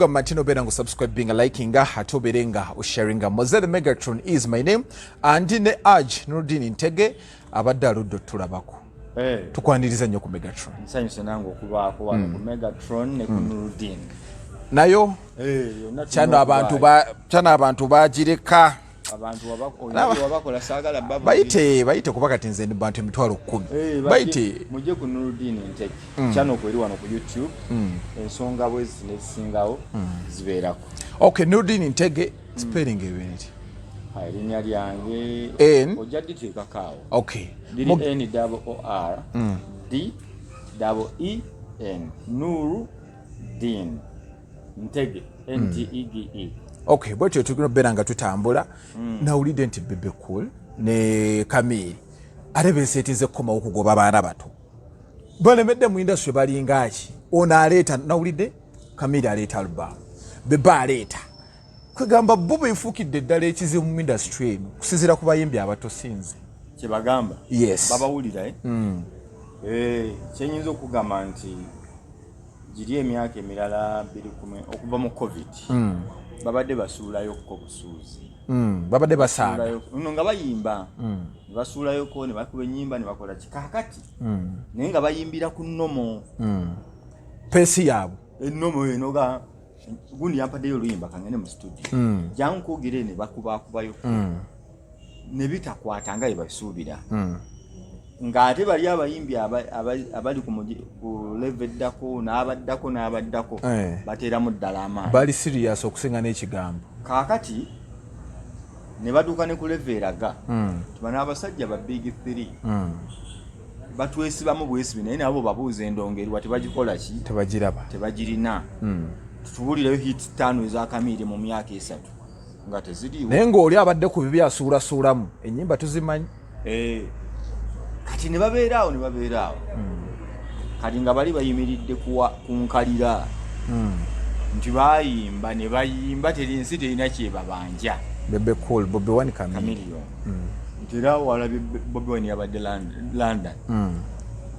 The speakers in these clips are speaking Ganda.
kugamba ntino bera ngo subscribing, liking, atoberenga, sharinga. Mozelle Megatron is my name. And ne Aj Nurdin Ntege abadde aludde tulabako. Tukwaniriza nnyo ku Megatron. Nsanyuse nange okubaako wano ku Megatron ne ku Nurdin. Nayo cyane abantu bagireka abantu wabakola sagala baba bayite kuba kati nze ndi bantu emitwalo 10 bayite mujje ku Nurdin Ntege channel kweri wano ku YouTube ensonga bwezi nesingawo zibeerako. Okay, Nurdin Ntege spelling ebinti linnya lyange ojja diteeka kaawo. Okay, NOORDEN Nurdin Ntege NTEGE. Okay, bwetyo tugino bera nga tutambula nawulidde nti Bebecool ne Kamili arebe setinze koma okugoba abaana bato balemedde mu industry balinga ki ono aleeta nawulidde Kamili aleeta album Bebe aleeta kwegamba bubu ifukidde ddala ekizibu mu industry kusinzira ku bayimbi abato sinze kye bagamba. Yes, babawulira kyenyinza okugamba nti giri emyaka emirala 2010 okuva mu COVID babadde basuulayo ko busuuzi babadde basaaga nno nga bayimba basuulayo ko ne bakuba ennyimba ne bakola kikakati naye nga bayimbira ku nnomo pesi yaabwe ennomo eno ga gundi yampaddeyo oluyimba kangene mu studio jangu kwogere ne bakubakubayo ne bitakwata nga yebasuubira nga ate bali abayimbi abali ku level eddako n'abaddako bateeramu ddala amaanyi bali serious okusinga n'ekigambo kaakati ne baduuka ne ku level eraga tubana abasajja ba big 3 batwesibamu bwesibi naye nabo babuuza endongerwa tebagikola ki tebagirina tutubulireyo hit 5 eza Kamili mu myaka 3 nga teziriiwo naye ng'oli abadde ku bibi asuulasuulamu ennyimba tuzimanyi kati ne babeeraawo kati nga bali bayimiridde kunkalira nti bayimba ne bayimba terinsi terina kyebabanja. Bebecool Bobi Wine Chameleone nti era walabe Bobi Wine yabadde London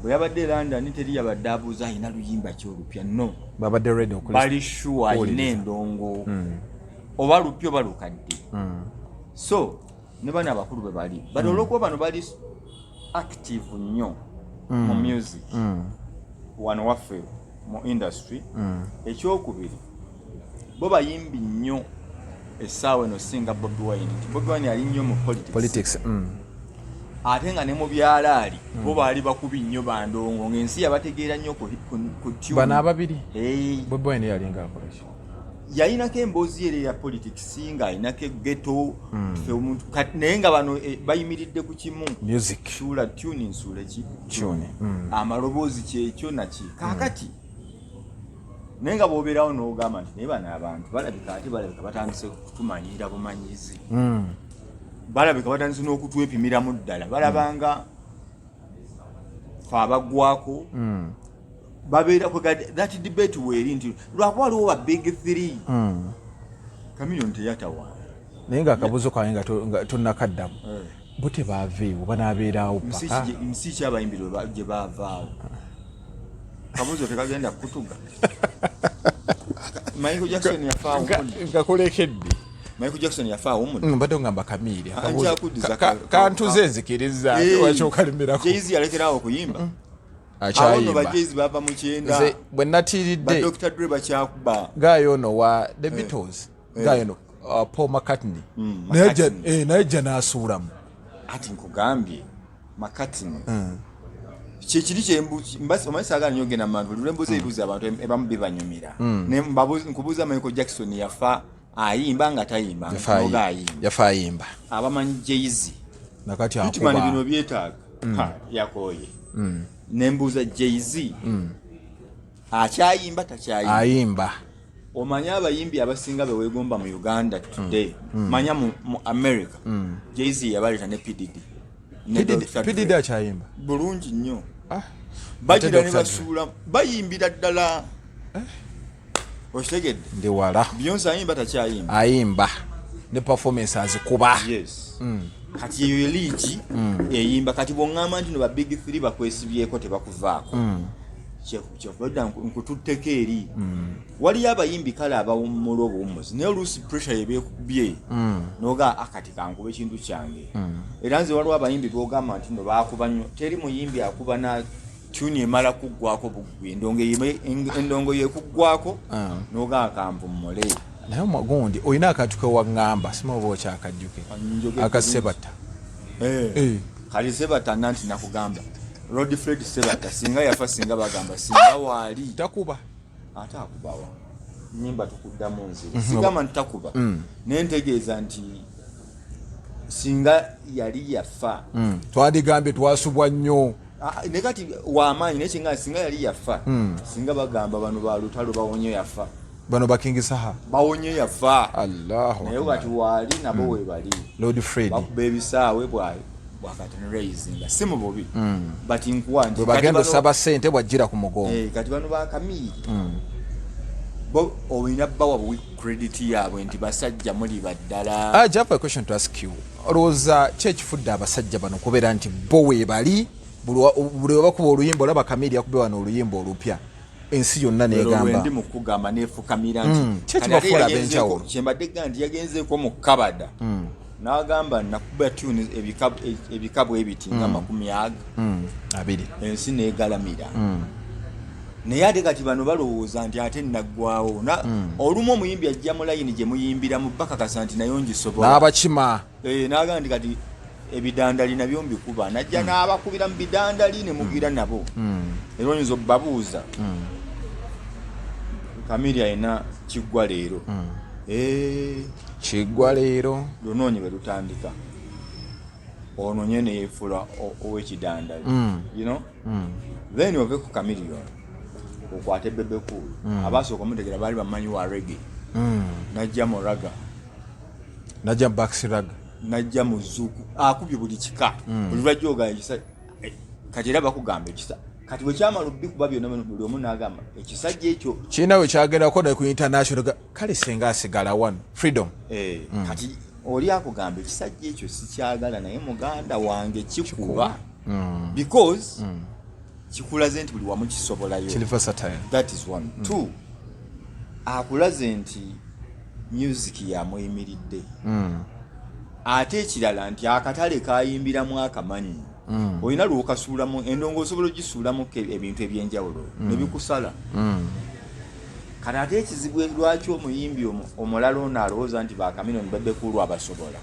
bwe yabadde London teri yabadde abuuza alina luyimba kyolupya no babadde ready bali sure alina endongo oba lupya oba lukadde so ne bana abakulu bwe bali bali olwokuba bano bali active nnyo mu music wano waffe mu industry ekyokubiri bo bayimbi nnyo essaawa eno singa Bobi Wine Bobi Wine ali nnyo mu politics ate nga ne mu byalaali bo baali bakubi nnyo bandongo ng'ensi yabategeera nnyo ku tune bana ababiri Bobi Wine yalinga akola ki yayinako emboozi yere ya politics nga ayinako ghetto omuntu naye nga bano bayimiridde ku kimu music sula tune nsula ki tune amaloboozi kyekyo naki kaakati naye nga boobeerawo n'ogamba nti naye bano abantu balabika batandise kutumanyira bumanyizi balabika batandise n'okutwepimiramu ddala balabanga fe abagwako babeera that debate weeri nti lwakuba waliwo ba big 3 Chameleone teyatawa naye nga akabuzo kange nga tonnakaddamu bo tebaaveewo banaabeerawo paka nsi kyabayimbi gye baavaawo kabuzo tekagenda kutuga Michael Jackson yafaawo ngakolekedde Michael Jackson yafaawo mbadde ngamba Kamili kantuze nzikiriza wakyokalimiraku Jay-Z yalekeraawo okuyimba akyayimba bajezi bava mu kyenda bwe natiridde Dr. Dre bakyakuba gayo no wa The Beatles gayo no Paul McCartney naye jja n'asuulamu ati nkugambye McCartney kyekiri kyembasaagala nnyo genda mantu lwembuuza ebibuuza abantu ebamu bibanyumira nkubuuza Michael Jackson yafa ayimba nga tayimba yafa ayimba abamanyi Jay-Z nakati akuba bino byetaaga yakooye nembuuza Jay-Z akyayimba takyayimba ayimba omanya abayimbi abasinga beweegomba mu Uganda today manya mu America Jay-Z yabaleeta ne PDD akyayimba bulungi nnyo bagira ne basuula bayimbira ddala okitegedde ndi wala Beyonce ayimba takyayimba ayimba ne performance azikuba yes kati eyo liigi eyimba kati bw'oŋŋamba nti no ba big 3 bakwesibyeko tebakuvaako kyavudda nkututteko eri waliyo abayimbi kale abawummula obuwummuzi naye oluusi pressure yebeekubye noga akati kankube ekintu kyange era nze waliwo abayimbi bogamba nti no baakuba nnyo teri muyimbi akuba na tuni emala kuggwako bugwi endongo yekuggwako noga akampummule naye omugundi olina akantu kewaŋŋamba sima oba okyakajjuke akasebata kali sebata nanti nakugamba Rod Fred sebata singa yafa singa bagamba singa wali takuba ate akubawa nyimba tukuddamu nze sigamba ntakuba nentegeeza nti singa yali yafa twadigambye twasubwa nnyo nekati wamaanyi nekinga singa yali yafa singa bagamba bano balutalo bawonye yafa bano bakingisaha bawonye yafa Allahu naye kati wali nabo webali Lord Fred bakuba ebisaawe bwayo bwakati raising si mu bubi but nkuwa nti bagenda osaba ssente bwajjira ku mugongo kati bano bakamiiri bo olina bawa buwi credit yaabwe nti basajja muli baddala. I have a question to ask you. Olowooza ki ekifudde abasajja bano kubeera nti bo weebali buli webakuba oluyimba olaba Kamiri yakube wano oluyimba olupya ensi yonna negamba ndi mukugamba nefukamira nti ki ekibafuula ab'enjawulo kyembadde gamba nti yagenzeeko mu kabada n'agamba nakuba tune ebikabu ebiti nga 20 ensi neegalamira naye ate kati bano balowooza nti ate naggwawo olumu omuyimbi ajja mu layini gye muyimbira mu bakakasa nti nayo ngisobola n'abakima n'agamba nti kati ebidandali nabyo mbikuba najja n'abakubira mu bidandali ne mugira nabo era oyinza obbabuuza Kamiri ayina kiggwa leero kiggwa leero lunoonyi bwe lutandika ono nye neyeefula ow'ekidandali you know then ove ku Chameleone okwate Bebecool abasooka omutegera baali bamanyi wa reggae najja mu raga najja mu Baxi raga najja mu zuku akubye buli kika buli lwajjooga ekisa kati era bakugamba ekisa kati bwe kyamala obbikuba byonna buli omu n'agamba ekisajja ekyo kirina we kyagendako ne ku international kale senga asigala one freedom kati oli akugamba ekisajja ekyo sikyagala naye muganda wange kikuba because kikulaze nti buli wamu kisobolayo that is one two akulaze nti music yamuyimiridde ate ekirala nti akatale kayimbiramu akamanyi olina lwokasuulamu endongo osobola ogisuulamu ebintu ebyenjawulo nebikusala kati ate ekizibu lwaki omuyimbi omulala ono alowooza nti Chameleone Bebecool abasobola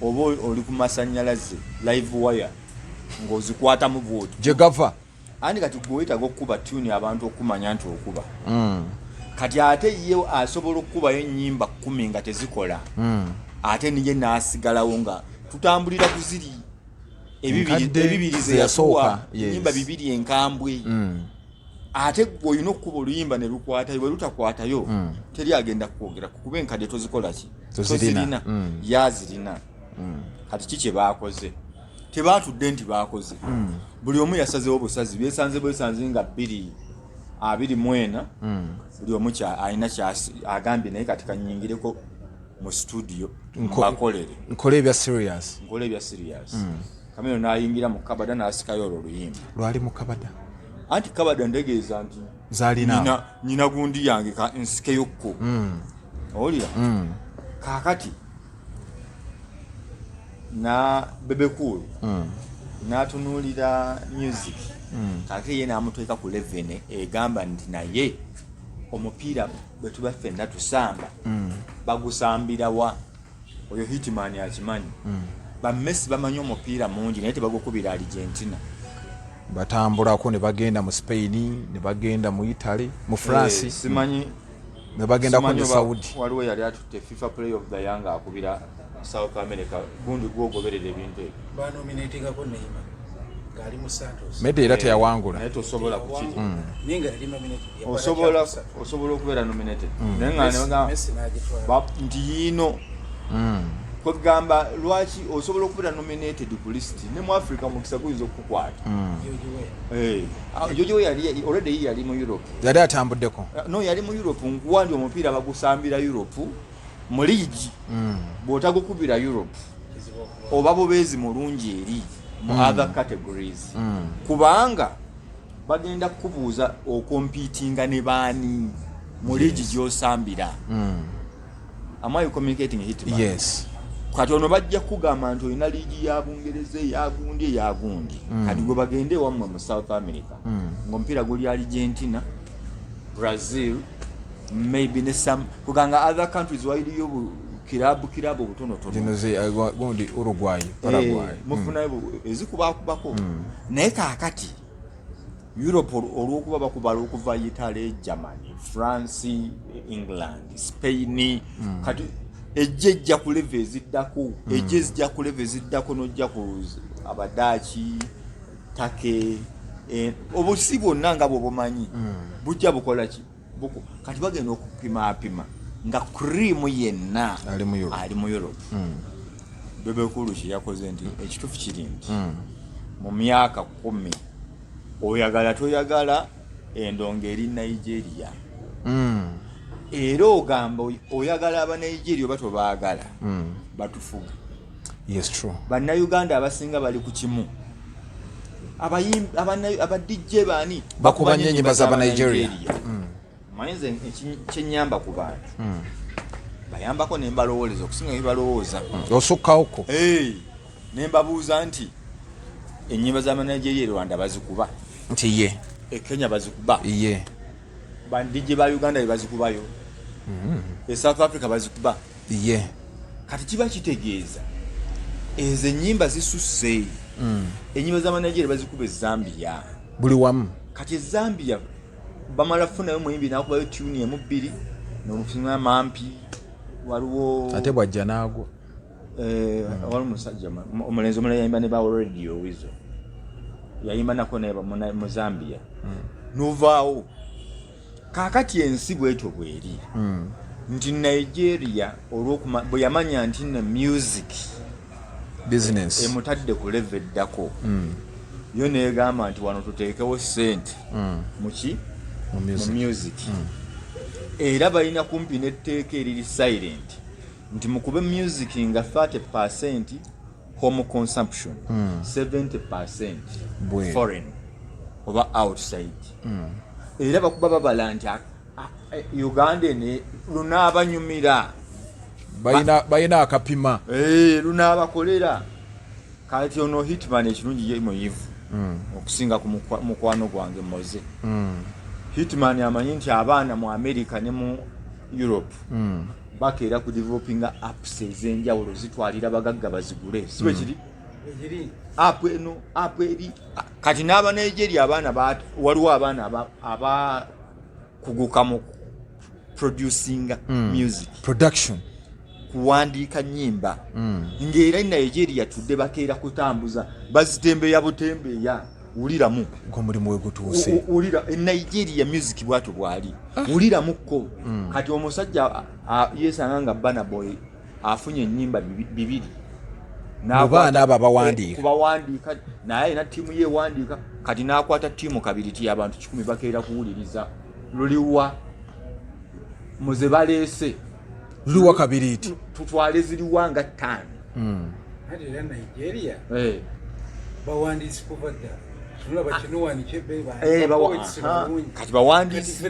oba oli ku masannyalaze live wire ng'ozikwatamu bwoti gye gava andi kati gwewetaaga okukuba tuni abantu okumanya nti okuba kati ate ye asobola okukubayo ennyimba 10 nga tezikola ate niye n'asigalawo nga tutambulira ku ziri ebibiri ze yasooka ennyimba 2 enkambwe ate olina okukuba oluyimba ne lukwatayo bwe lutakwatayo teri agenda kwogera kukuba enkadde tozikola ki tozirina yazirina kati ki kye baakoze tebaatudde nti baakoze buli omu yasazeewo busazi bwesanze nga 24 buli omu alina agambye naye kati kanyingireko mu studio bakolere nkole ebya serious Chameleone n'ayingira mu kabada n'asikayo olwo oluyimba lwali mu kabada anti kabada ndegeeza nti zaalina nyina gundi yange nsikeyokko owulira kaakati na Bebecool n'atunuulira music kaake ye n'amuteeka ku 11 egamba nti naye omupiira bwe tuba ffenna tusamba bagusambira wa oyo hitman akimanyi bamesi bamanyi omupiira mungi naye tebagukubira Argentina batambulako ne bagenda mu Spain ne bagenda mu Italy mu France simanyi ne bagenda ku Saudi waliwo yali atutte FIFA Player of the Year akubira South America gundi gwogoberera ebintu banominatingako Neymar ngali mu Santos Mede era teyawangula naye tosobola kukiri ninga yali nominated osobola okubeera nominated naye nga nti yino kwegamba lwaki osobola okubeera nominated ku list ne mu Africa mukisa guyinza okukukwata jojo yali already yali mu Europe yali atambuddeko no yali mu Europe nkuwandi omupiira bagusambira Europe mu liigi bw'otagukubira Europe oba bubeezi mulungi eri mu other categories kubanga bagenda kubuuza okompitinga ne baani mu ligi gy'osambira. Am I communicating hitman? Yes. Kati ono bajja kugamba nti olina liigi ya Bungereza yagundi kati gwe bagende wammwe mu South America ng'omupiira guli Argentina, Brazil, maybe ne some kuganga other countries waliyo kirabu butonotono gundi Uruguay, Paraguay. Mufuna ezikubakubako naye kaakati Europe olwokuba bakubala okuva Italy, Germany, France, England, Spain kati ejjejja ku level eziddako ejjezja ku level eziddako nojja ku Abadachi, Take obusi bwonna nga bwobumanyi bujja bukola ki kati bagenda okupima nga cream yenna ali mu Europe. Bebecool yakoze nti ekituufu kiri nti mu myaka 10 oyagala toyagala endongo eri Nigeria era ogamba oyagala aba Nigeria oba tobaagala batufuga. Yes, true. Banna Uganda abasinga bali ku kimu abayimbi aba DJ bani bakubanye ennyimba z'aba Nigeria. Manze kyenyamba ku bantu bayambako ne mbalowooza okusinga bibalowooza osukkaoko nembabuuza nti ennyimba z'aba Nigeria Rwanda bazikuba nti ye Kenya bazikuba ye bandije ba Uganda bazikubayo South Africa bazikuba ye kati kiba kitegeeza ezo ennyimba zisusse ennyimba z'aba Nigeria bazikuba Zambia buli wamu kati Zambia bamala funayo muyimbi nakubayo tune emu bbiri n'omufuna Amapya waliwo ate bwajja naago waliwo musajja omulenzi omulala yayimba ne ba radio wizo yayimba nako ne mu Zambia novaawo kaakati ensi bwetyo bweri nti Nigeria bwe yamanya nti ne music business emutadde ku level eddako yo neegamba nti wano tuteekewo ssente muki mu music era balina kumpi n'etteeka eriri silent nti mukube music nga 30% home consumption 70% foreign oba outside era bakuba babala nti Uganda ne lunaabanyumira bayina akapima lunaabakolera kati ono hitman ekirungi ye muyivu okusinga ku mukwano gwange moze hitman amanyi nti abaana mu America ne mu Europe bakeera ku developinga apps ez'enjawulo zitwalira bagagga bazigule sibe kiri app eno app eri kati n'aba Nigeria abaana waliwo abaana aba kuguka mu producing music production kuwandiika nnyimba ng'era Nigeria tudde bakeera kutambuza bazitembeya butembeya uliramu omulimu we gutuuse ulira Nigeria music bwatu bwali uliramuko kati omusajja yesanga nga Burna Boy afunye ennyimba bibiri n'abaana abo abawandiika kubawandiika naye na tiimu ye wandiika kati n'akwata tiimu kabiri ti abantu 10 bakeera kuwuliriza luliwa muze Balesse luliwa kabiri ti tutwale ziliwa nga 5 hadi ya Nigeria bawandiisi kuva dda tulaba kino wanikebe kati bawandiisi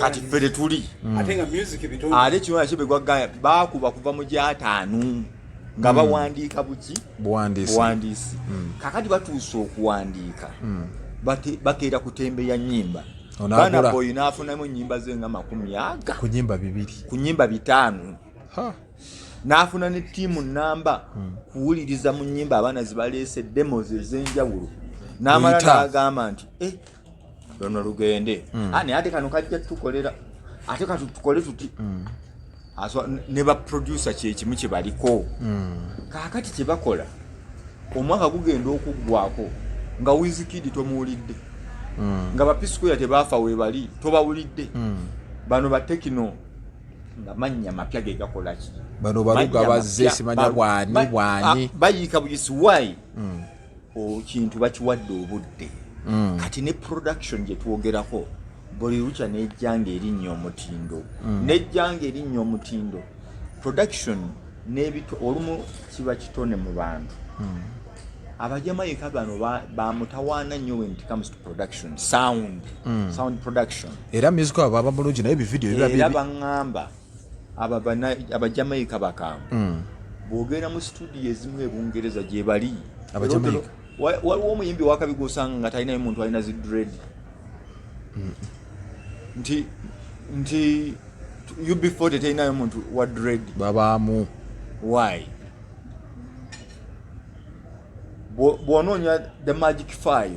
kati fere tuli ate nga music bitonde ale kino yakebe gwagaya bakuba kuva mu gyataanu nga bawandiika buki buwandiisi kakati batuuse okuwandiika bakeera kutembeya nnyimba Burna Boy n'afunamu ennyimba ze nga 10 ku nnyimba 2 ku nnyimba 5 n'afuna ne tiimu namba kuwuliriza mu nnyimba abaana zibaleese demos ez'enjawulo n'amala n'agamba nti luno lugende naye ate kano kajja tukolera ate katukole tuti ne baproducer kyekimu kye baliko kaakati kye bakola omwaka gugenda okuggwako nga Wizkid tomuwulidde nga bapisikoya tebaafa we bali tobawulidde bano batekino nga mannya mapya ge gakola ki bano baluga bazze simanya bwani bayiika buyisi wayi kintu bakiwadde obudde kati ne production gye twogerako buli lucha n'ejjanga erinnya omutindo n'ejjanga erinnya omutindo production n'ebito olumu kiba kitone mu bantu Abajamaika bano bamutawaana nnyo when it comes to production, sound production. Era musical aba bulungi naye video biba bibi. Era baŋŋamba abajamaika bakambwe bwogenda mu studio ezimu ebungereza gye bali Abajamaika waliwo omuyimbi wakabi gosanga nga talina muntu alina zi dread nti UB40 talina muntu wa dread babaamu. why bw'onoonya the Magic 5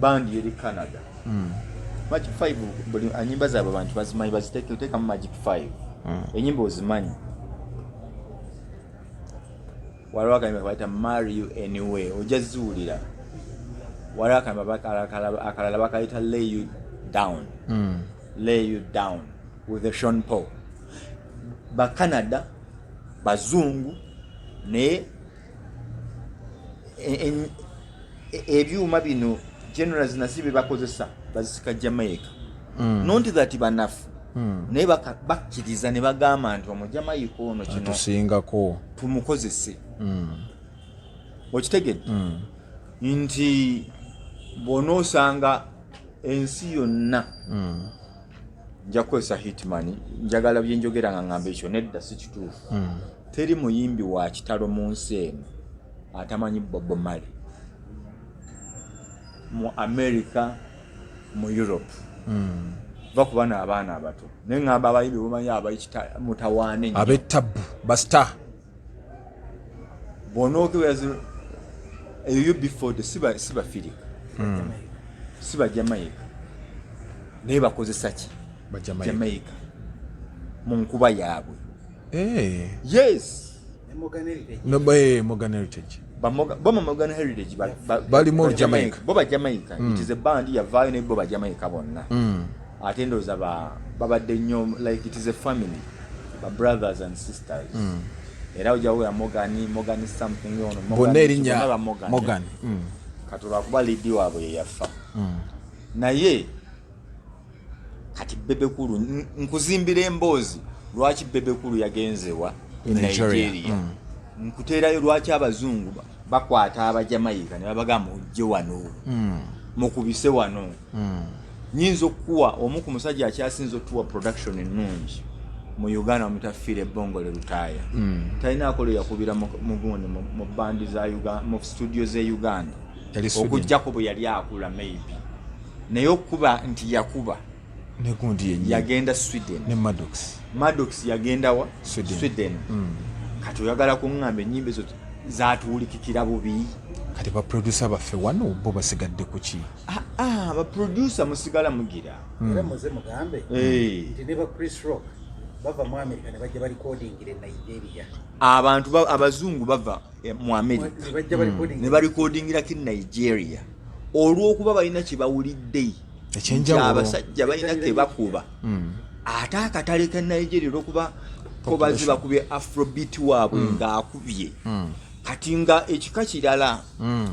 band yeri Canada Magic 5 buli anyimba zaabwe abantu bazimanyi baziteeka mu Magic 5 enyimba ozimanyi waliwo akayimba bayita Marry You Anyway ojja ziwulira waliwo akayimba akalala bakayita Lay You Down with the Sean Paul ba Canada bazungu ne ebyuma bino generals nasibe bakozesa bazisika Jamaica not that banafu naye bakkiriza ne bagamba nti omujamayica ono kino tusingako tumukozese okitegedde nti bw'onoosanga ensi yonna nja kukozesa hitman njagala byenjogera nga ngamba ekyo nedda si kituufu teri muyimbi wa kitalo mu nsi eno atamanyi Bob Marley mu America mu Europe bakubana abaana abato nengamba abayimbi bumanyi abayita mutawaane abetabu basta bonoke wezi UB40 siba Philip siba Jamaica naye bakozesa ki Jamaica mu nkuba yaabwe yes Morgan Heritage Morgan Heritage bali mu Jamaica boba Jamaica it is a band ya vine boba Jamaica bonna atendoza babadde nnyo like it is a family ba brothers and sisters era ojawo Morgan something ono bonna erinnya Morgan katula kuba lead waabwe yafa naye kati Bebecool nkuzimbira emboozi lwaki Bebecool yagenzewa Nigeria nkuteerayo lwaki abazungu bakwata abajamayica ne babagamba ojje wano mukubise wano nyinza okuwa omu ku musajja akyasinza otuwa production ennungi mu Uganda omutafiire Bongole Lutaaya talina akolo yakubira mu bandi za Uganda mu studio ze Uganda okujjako bwe yali akula maybe naye okuba nti yakuba ne gundi yenye yagenda Sweden ne Maddox yagenda wa Sweden kati oyagala kuŋŋamba ennyimba ezo zaatuulikikira bubi kati ba producer baffe wano bo basigadde ku ki ba producer musigala mugira era muze mugambe nti ne ba Chris Rock bava mu America ne bajja barecordingire Nigeria abantu abazungu bava mu America ne barecordingira ki Nigeria olw'okuba balina kye bawulidde ekyenjawulo abasajja balina ke bakuba ate akatale ka Nigeria olw'okuba ko baziba kubye afrobeat waabwe ng'akubye kati nga ekika kirala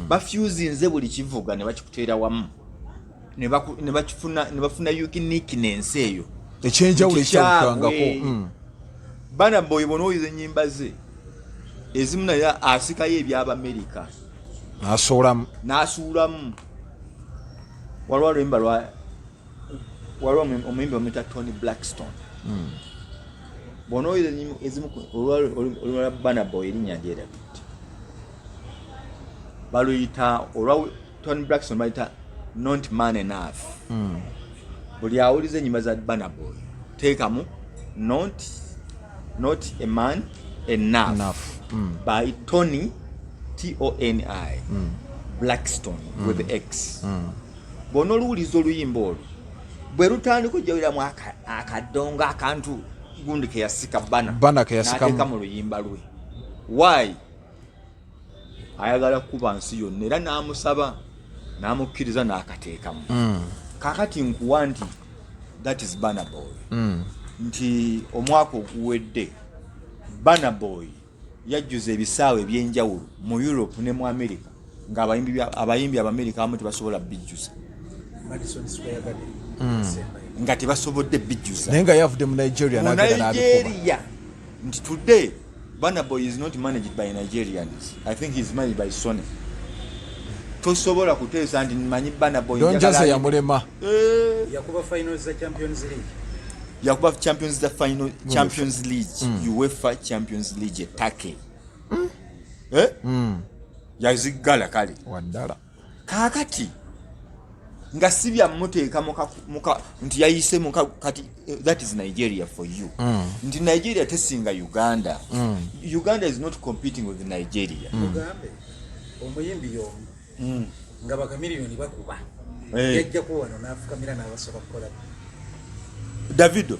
bafusinze buli kivuga ne bakikuteera wamu ne bafuna uniqueness eyo ekyenjawulo ekyawukangako Burna Boy bonooyiza ennyimba ze ezimu naye asikayo eby'Abamerika n'asuulamu waliwo omuyimbi omuyita Tony Blackstone bonooyiza ezimu olwa Burna Boy erinnya lyerabidde baluyita olwa Tony Blackstone bayita Not Man Enough buli awuliza ennyimba za Burna Boy teekamu not a man enough by Tony Tony Blackstone with X bono oluwuliza oluyimba olwo bwe lutandika ojjawiramu akadongo akantu gundi ke yasika Bana n'ateeka mu luyimba lwe why ayagala kuba nsi yonna era n'amusaba n'amukkiriza n'akateekamu kakati nkuwa nti that is Burna Boy nti omwaka oguwedde Burna Boy yajjuza ebisaawe ebyenjawulo mu Europe ne mu America nga abayimbi Abamerika abamu tebasobola bijjuza nga tebasobodde bijjuza naye nga yavudde mu Nigeria nti today Burna Boy is not managed by Nigerians. I think he's managed by Sony. Tosobola kuteesa nti manyi Burna Boy njagala ya mulema yakuba finals za Champions League. Yakuba Champions the final Champions League. UEFA Champions League Turkey. Yazigala kali. Wadala. Kakati nga sibya muteeka muka nti yayise muka kati that is Nigeria for you. Nti Nigeria tesinga Uganda. Uganda is not competing with Nigeria. Mugambe omuyimbi yo nga bakamiliyoni bakuba yajja kuwano n'afukamira n'abasoka kukola. Davido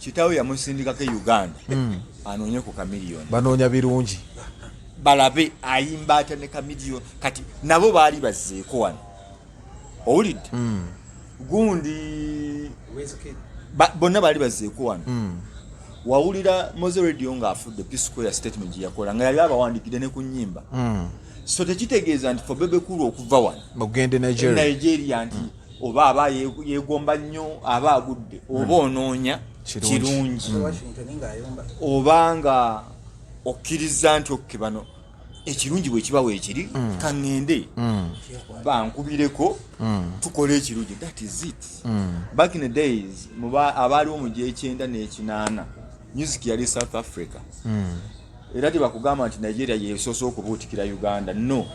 kitawe yamusindika ke Uganda anoonye ku kamiliyoni banoonya birungi balabe ayimba ate ne kamiliyoni kati nabo baali bazzeeko wano owulidde gundi bonna baali bazzeeko wano wawulira Moze Radio ng'afudde Peace Square statement gye yakola nga yali abawandikidde ne ku nnyimba so tekitegeeza nti for Bebecool okuva wano mugende Nigeria nti oba aba yegomba nnyo aba agudde oba onoonya kirungi obanga okkiriza nti okke bano ekirungi bwe kibawo ekiri kaŋŋende bankubireko tukole ekirungi. That is it. Back in the days abaaliwo mu gy'ekyenda n'ekinaana music yali South Africa era tebakugamba nti Nigeria yeesoose okubuutikira Uganda no.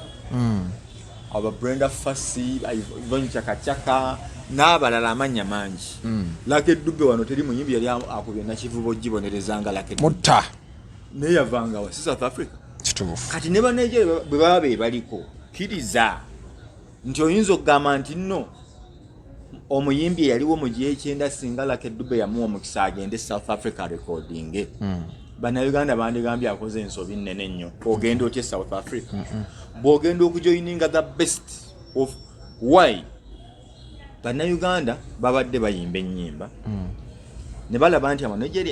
Aba Brenda Fassi Ivonyi Chakachaka n'abalala amannya mangi. Lucky Dube wano teri muyimbi yali akubye nakivubo gibonerezanga Lucky Dube mutta naye yavanga wa South Africa kituufu kati ne Nigeria bwe baba baliko kiriza nti oyinza okugamba nti nno omuyimbi yaliwo mu gy'ekyenda singa Lucky Dube yamuwa omukisa agende South Africa recording Bannayuganda bandigambye akoze ensobi nnene nnyo ogenda otya South Africa bw'ogenda okujoininga the best of why Bannayuganda babadde bayimba ennyimba ne balaba nti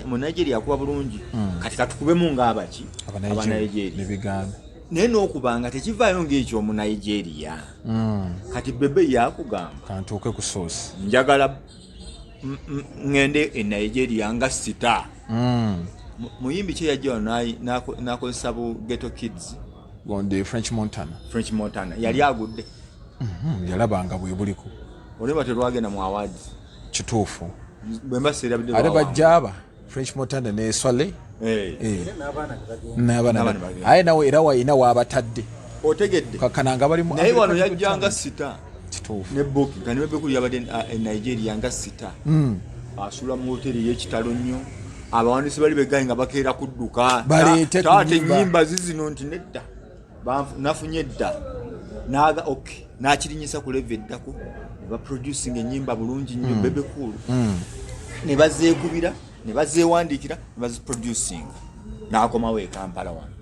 mu Nigeria akuba bulungi kati katukubemu ng'abaki Abanigeria ne Biganda naye n'okubanga tekivaayo ng'ekyo mu Nigeria kati Bebe yakugamba kantuuke ku source njagala ngende e Nigeria nga sita muyimbi kye yajja n'akozesa bu Ghetto Kids gonde French Montana yali agudde yalabanga bwe buliko oleba terwagenda mu awards kituufu bwemba seera bidde ate bajjaba French Montana ne Swale n'abaana aye nawe era wayina waabatadde otegedde kakananga bali mu naye wano yajjanga sita kituufu ne booking kandi Bebecool yabadde e Nigeria nga sita asula mu hoteli y'ekitalo nnyo abawandiisi bali begayi nga bakeera kudduka taate nnyimba zizino nti nedda nafunye edda naga n'akirinyisa ku leve eddako ne baproducing ennyimba bulungi nnyo Bebecool ne bazeekubira ne bazeewandiikira ne baziproducing n'akomawo e Kampala wano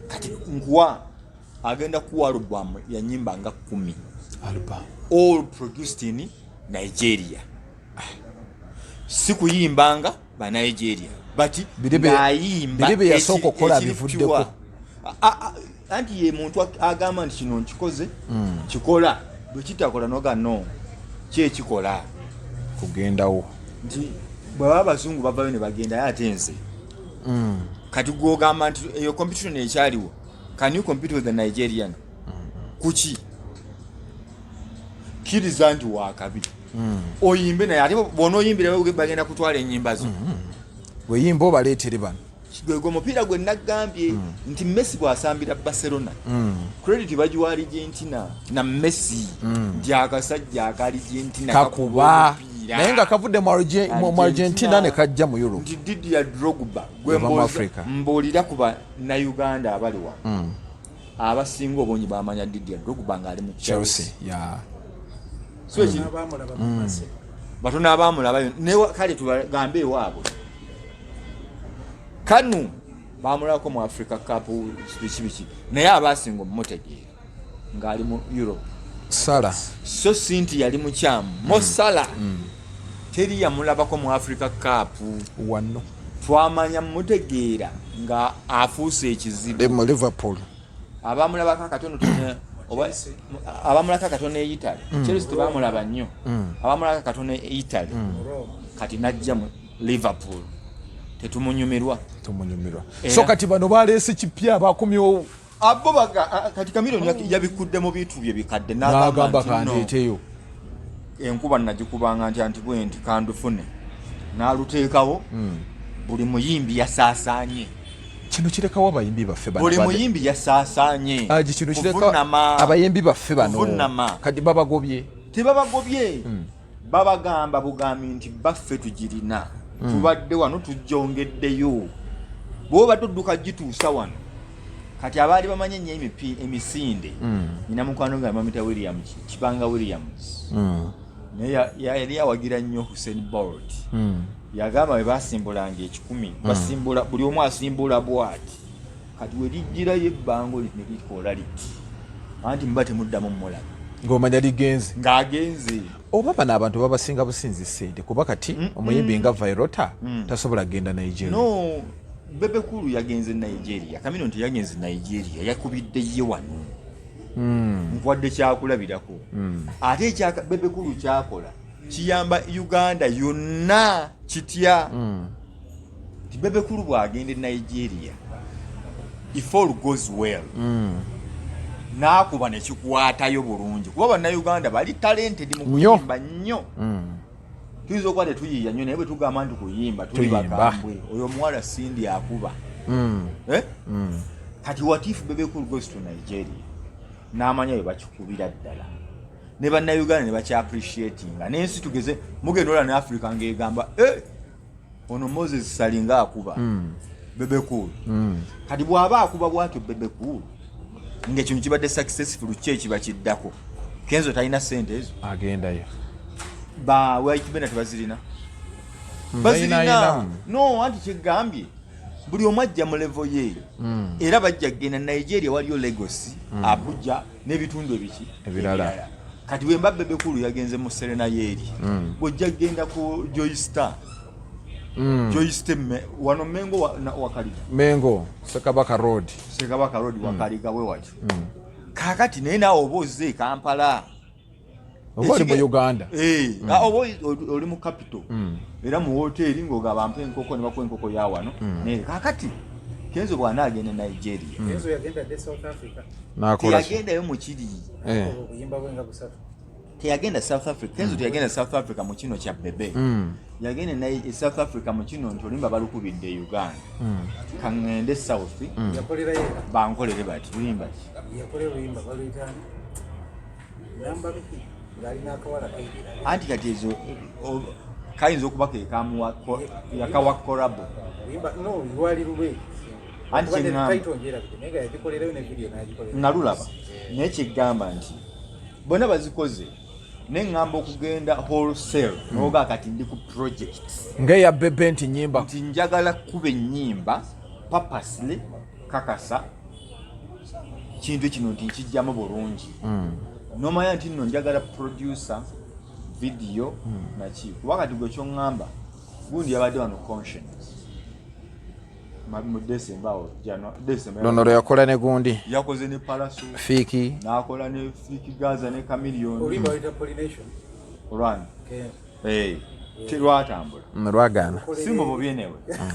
kati nkuwa agenda kuwa album ya nnyimba nga 10 all produced in Nigeria si kuyimbanga ba Nigeria but naayimba biribe yasooka okukola bivuddeko anti ye muntu agamba nti kino nkikoze kikola bwe kitakola noga no kyekikola kugendawo nti bwaba abazungu bavayo ne bagenda ate nze kati gwogamba nti eyo competition ekyaliwo can you compete with the Nigerian kuki kiriza nti wakabi oyimbe naye ate bona oyimbira bagenda kutwala ennyimba zo weyimba obaleetere bano gwego mupiira gwe nagambye nti Messi bw'asambira Barcelona credit bagiwa Argentina na Messi nti akasajja aka Argentina kakuba naye nga kavudde mu Argentina ne kajja mu Europe nti Didier Drogba gwe mbuulira kuba na Uganda abali wa abasinga obungi bamanya Didier Drogba ng'ali mu Chelsea batono abaamulabayo ne kale tubagambe ewaabwe kanu baamulako mu Africa Cup biki naye abasinga omutegeera ng'ali mu Europe Sala so Sinti yali mukyamu Mo Salah teri yamulabako mu Africa Cup wano twamanya mutegeera nga afuuse ekizibu mu Liverpool abamulabako katono abamulaka katono e Italy Chelsea tebamulaba nnyo abamulaka katono e Italy kati najja mu Liverpool tetumunyumirwa so kati bano baleese kipya bakomyewo abo kati Chameleone yabikudde mu bintu bye bikadde n'agamba kandeeteyo enkuba nagikubanga nti bwenti kandufune n'aluteekawo buli muyimbi yasaasaanye kino kirekawo abayimbi baffe buli muyimbi yasaasaanye kino kireka abayimbi baffe bano kati babagobye tebabagobye babagamba bugambi nti baffe tugirina tubadde wano tujjongeddeyo bwoba tudduka gituusa wano kati abaali bamanye nnyo emisinde nyina mukwano nga Amapya Williams Kibanga Williams naye yali awagira nnyo Hussein Bolt yagamba bwe basimbulanga 10 basimbula buli omu asimbula bwati kati we lijjirayo ebbango ne likola liti anti mba temuddamu mulaba ng'omanya ligenze ng'agenze oba bano abantu babasinga businzi ssente kuba kati omuyimbi nga Vairota tasobola kgenda Nigeria no Bebecool yagenze Nigeria Chameleone teyagenze Nigeria yakubiddeyo wano nkwadde kyakulabirako ate ekyaka Bebecool kyakola kiyamba Uganda yonna kitya ti Bebecool bw'agende Nigeria if all goes well nakuba nekikwatayo bulungi kuba bannayuganda bali talented mu kuyimba nnyo tuyinza okuba tetuyiiya nnyo naye bwe tugamba nti kuyimba tuli bakambwe oyo omuwala sindi akuba kati what if Bebecool goes to Nigeria n'amanya bwe bakikubira ddala ne bannayuganda ne bakyaappreciatinga n'ensi tugeze mugenda ola ne Africa ng'egamba ono Moses Salinga akuba Bebecool kati bw'aba akuba bw'atyo Bebecool ng'ekintu kibadde successful ki ekiba kiddako Kenzo talina ssente ezo agendayo ba White Bena tebazirina bazirina no anti kyegambye buli omu ajja mu level ye era bajja genda Nigeria waliyo Lagos Abuja n'ebitundu ebirala kati wemba Bebecool yagenze mu Serena Yeri bw'ojja genda ku Joystar wano Mengo wakaliga Mengo Sekabaka Road wakaliga we wati kakati naye naawe oba ozze Kampala oba oli mu Uganda oba oli mu capital era mu hoteli ng'ogaba mpa enkoko ne bakuwa enkoko ya wano naye kakati Kenzo bw'anaagenda Nigeria Kenzo yagenda South Africa teyagendayo mu kiri obuyimba bwenga busatu teyagenda South Africa Kenzo teyagenda South Africa mu kino kya Bebe yagenda South Africa mu kino nti olimba balukubidde Uganda kaŋŋende South yakolera yera bankolere bati luyimba yakolera oluyimba baluyitani namba biki ngalina akawala kaidira anti kati ezo kayinza okuba ke kamuwa yakawa korabo luyimba no lwali lulwe anti kyengamba nega yagikolerayo ne video nagikolera nalulaba naye kyegamba nti bonna bazikoze neŋŋamba okugenda wholesale noga kati ndi ku project ng'eya Bebe nti nnyimba nti njagala kuba ennyimba purposely kakasa kintu kino nti nkijjamu bulungi nomanya nti nno njagala producer video naki kuba kati gwe kyoŋŋamba gundi yabadde wano conscience mu December lono lwe yakola ne gundi yakoze ne Paraso Fiki n'akola ne Fiki Gaza ne Chameleone olimba wita pollination olwani terwatambula lwagaana simbo bubyenewe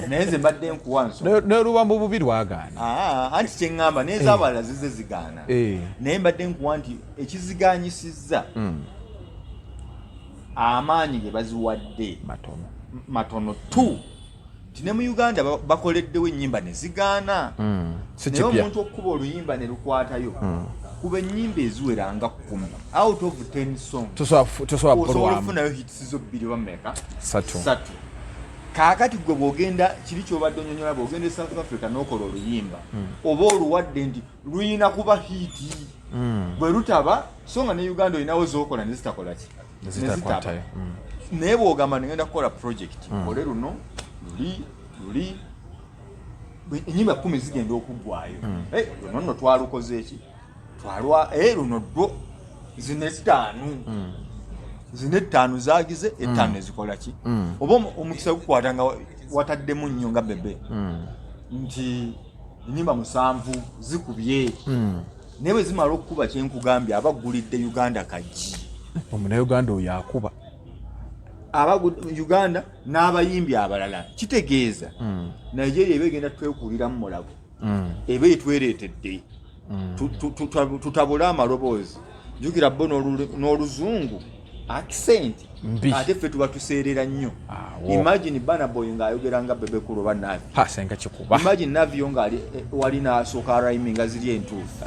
naye nze mbadde nkuwanso n'olubambo bubi lwagaana anti kyeŋŋamba n'ez'abalala zize zigaana naye mbadde nkuwa nti ekiziganyisizza amaanyi ge baziwadde matono tu nti ne mu Uganda bakoleddewo ennyimba ne zigaana naye omuntu okukuba oluyimba ne lukwatayo kuba ennyimba eziweranga 10 out of 10 songs osobola okufunayo hits zo 2 bameka 3 kaakati gwe bw'ogenda kiri kyobadde onyonyola bw'ogenda e South Africa n'okola oluyimba oba oluwadde nti luyina kuba hiti bwe lutaba so nga ne Uganda olinawo z'okola ne zitakola ki nezitaba naye bw'ogamba negenda kukola project ole luno luli ennyimba 10 zigenda okuggwayo luno nno twalukoze eki twalwa luno dwo zino 5 zagize 5 ezikola ki oba omukisa gukwata nga wataddemu nnyo nga Bebe nti ennyimba 7 zikubye naye bwe zimala okukuba kyenkugambye abaggulidde Uganda kajji omunauganda oyo akuba Uganda n'abayimbi abalala kitegeeza Nigeria ebegenda twekulira mu mulago ebe twereetedde tutabula amaloboozi jukira bo n'oluzungu accent ate ffe tuba tuseerera nnyo imagine Burna Boy ng'ayogera nga Bebecool oba Navi imagine Navi yo ng'ali wali n'asooka rhyming nga ziri entuufu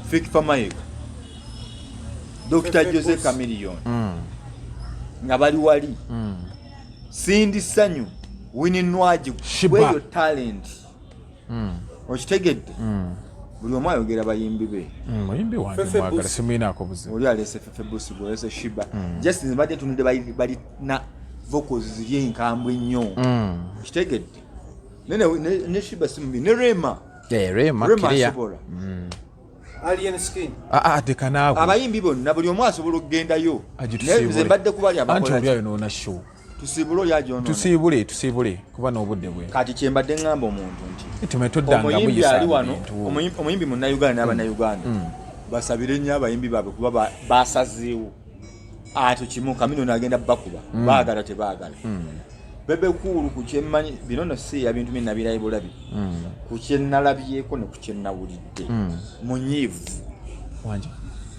Fikfa Mayiga Dr. Jose Chameleone nga bali wali Cindy Sanyu Winnie Nwagi weyo talent okitegedde buli omu ayogera bayimbi be muyimbi wange mwagala simuyinaako buzibu oli alese Fefe Busi gwese Shiba just nzibadde tunudde bali na vocals ziri enkambwe nnyo kitegedde ne Shiba simubi ne Rema Rema Alien Skin tekanaago abayimbi bonna buli omu asobola okugendayo nze mbadde kubali anti oli ayo noona show tusiibule oli ajono tusiibule kuba n'obudde bwe kati kyembadde ngamba omuntu nti tumetoddangamu ali wano omuyimbi munnayuganda n'abannayuganda basabire nnyo abayimbi baabwe kuba basazeewo atyo kimu Chameleone agenda bakuba baagala tebaagala Bebecool ku kyemmanyi bino no si ebintu bye nabirayi bulabi ku kyennalabyeko ne ku kyennawulidde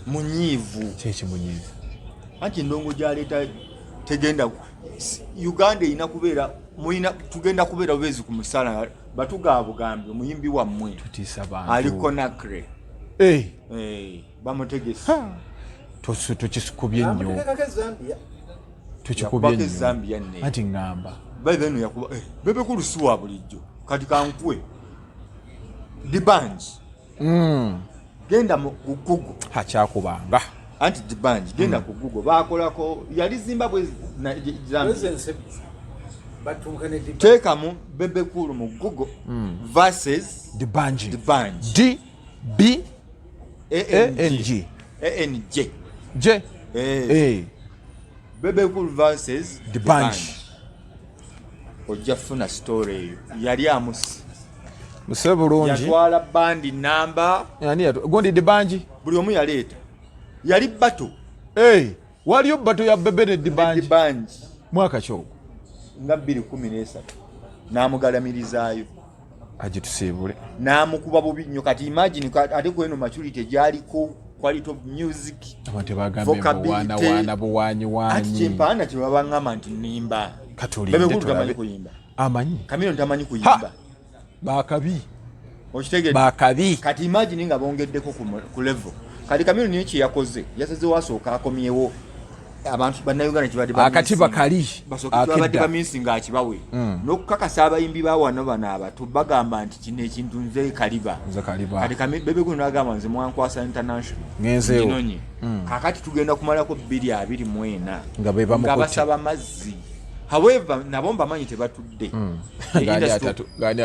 munyiivu kyekimunyiivu anti ndongo gyaleeta tegenda Uganda ina kubeera tugenda kubeera bubezi ku musala batugambye omuyimbi wammwe tutiisa bantu aliko nakre bamutegese tukikubye nnyo tukikubye Zambia anti ngamba beno yakuba Bebecool suwa bulijjo kati kankwe dibanji genda mu Google hakyakubanga anti dibanji genda ku Google bakolako yali Zimbabwe Zambia teeka mu Bebecool mu Google versus dibanji Bebecool versus dibanji ojja funa story eyo yali amusi muse bulungi yatwala bandi namba yani gondi dibanji buli omu yaleeta yali bato waliyo bato ya Bebe ne dibanji mwaka kyoko nga 2013 n'amugalamirizaayo agitusiibule n'amukuba bubi nnyo kati imagine ate kweno maturity gyaliko quality of music abantu bagambye wana buwanyi ati kyempana kyebabangamba nti nimba Bebecool tamanyi kuyimba Chameleone tamanyi kuyimba bakabi okitegedde bakabi kati imagine nga bongeddeko ku level kati Chameleone niyo kyeyakoze yasazeewo asooka akomyewo abantu bannayuganda kibadde akatiba kali akibadde baminsinga akibawe n'okukakasa abayimbi ba wano bano abato bagamba nti kino ekintu nze kaliba kati Bebecool n'agamba nze mwankwasa international ngenzeewo kakati tugenda kumalako 224 nga basaba mazzi however nabo mbamanyi tebatudde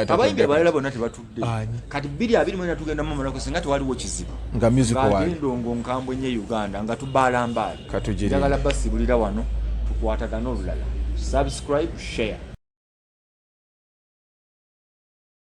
abayimbi abalala bonna tebatudde kati 224 tugenda mumalako singa tewaliwo kizibu nga music wali ndongo nkambwe nnyo Uganda nga tubaala mbaali njagala basibulira wano tukwatagana olulala subscribe share